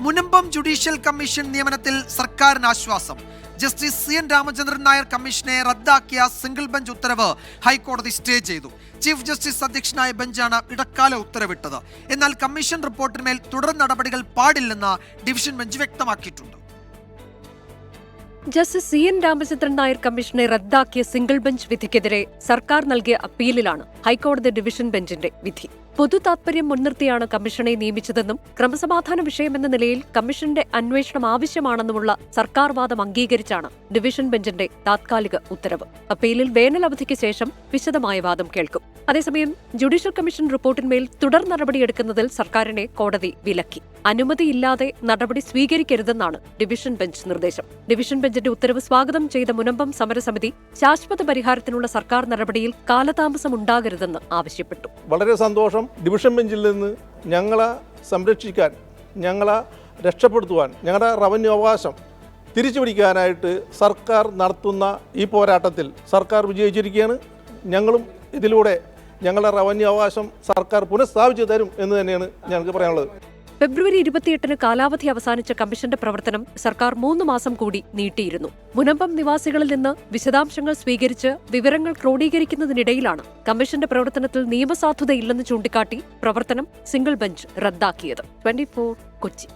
Munambam judicial commission നിയമനത്തിൽ സർക്കാരിന് ആശ്വാസം. ജസ്റ്റിസ് CN രാമചന്ദ്രൻ നായർ കമ്മീഷനെ റദ്ദാക്കിയ സിംഗിൾ ബെഞ്ച് ഉത്തരവ് ഹൈക്കോടതി സ്റ്റേ ചെയ്തു. ചീഫ് ജസ്റ്റിസ് അധ്യക്ഷനായ ബെഞ്ചാണ് ഇടക്കാല ഉത്തരവിട്ടത്. എന്നാൽ കമ്മീഷൻ റിപ്പോർട്ടിന്മേൽ തുടർ നടപടികൾ പാടില്ലെന്ന് ഡിവിഷൻ ബെഞ്ച് വ്യക്തമാക്കിയിട്ടുണ്ട്. ജസ്റ്റിസ് CN രാമചന്ദ്രൻ നായർ കമ്മീഷനെ റദ്ദാക്കിയ സിംഗിൾ ബെഞ്ച് വിധിക്കെതിരെ സർക്കാർ നൽകിയ അപ്പീലിലാണ് ഹൈക്കോടതി ഡിവിഷൻ ബെഞ്ചിന്റെ വിധി. പൊതു താത്പര്യം മുൻനിർത്തിയാണ് കമ്മീഷനെ നിയമിച്ചതെന്നും ക്രമസമാധാന വിഷയമെന്ന നിലയിൽ കമ്മീഷന്റെ അന്വേഷണം ആവശ്യമാണെന്നുമുള്ള സർക്കാർ വാദം അംഗീകരിച്ചാണ് ഡിവിഷൻ ബെഞ്ചിന്റെ താത്കാലിക ഉത്തരവ്. അപ്പീലിൽ വേനൽ അവധിക്ക് ശേഷം വിശദമായ വാദം കേൾക്കും. അതേസമയം ജുഡീഷ്യൽ കമ്മീഷൻ റിപ്പോർട്ടിന്മേൽ തുടർ നടപടിയെടുക്കുന്നതിൽ സർക്കാരിനെ കോടതി വിലക്കി. അനുമതിയില്ലാതെ നടപടി സ്വീകരിക്കരുതെന്നാണ് ഡിവിഷൻ ബെഞ്ച് നിർദ്ദേശം. ഡിവിഷൻ ബെഞ്ചിന്റെ ഉത്തരവ് സ്വാഗതം ചെയ്ത മുനമ്പം സമരസമിതി ശാശ്വത പരിഹാരത്തിനുള്ള സർക്കാർ നടപടിയിൽ കാലതാമസം ഉണ്ടാകരുതെന്ന് ആവശ്യപ്പെട്ടു. വളരെ സന്തോഷം. ഡിവിഷൻ ബെഞ്ചിൽ നിന്ന് ഞങ്ങളെ സംരക്ഷിക്കാൻ, ഞങ്ങളെ രക്ഷപ്പെടുത്തുവാൻ, ഞങ്ങളുടെ റവന്യൂ അവകാശം തിരിച്ചു പിടിക്കാനായിട്ട് സർക്കാർ നടത്തുന്ന ഈ പോരാട്ടത്തിൽ സർക്കാർ വിജയിച്ചിരിക്കുകയാണ്. ഞങ്ങളും ഇതിലൂടെ ഞങ്ങളുടെ റവന്യൂ അവകാശം സർക്കാർ പുനഃസ്ഥാപിച്ചു തരും എന്ന് തന്നെയാണ് ഞങ്ങൾക്ക് പറയാനുള്ളത്. ഫെബ്രുവരി 28-ന് കാലാവധി അവസാനിച്ച കമ്മീഷന്റെ പ്രവർത്തനം സർക്കാർ 3 മാസം കൂടി നീട്ടിയിരുന്നു. മുനമ്പം നിവാസികളിൽ നിന്ന് വിശദാംശങ്ങൾ സ്വീകരിച്ച് വിവരങ്ങൾ ക്രോഡീകരിക്കുന്നതിനിടയിലാണ് കമ്മീഷന്റെ പ്രവർത്തനത്തിൽ നിയമസാധുതയില്ലെന്ന് ചൂണ്ടിക്കാട്ടി പ്രവർത്തനം സിംഗിൾ ബെഞ്ച് റദ്ദാക്കിയത്. 24 കൊച്ചി.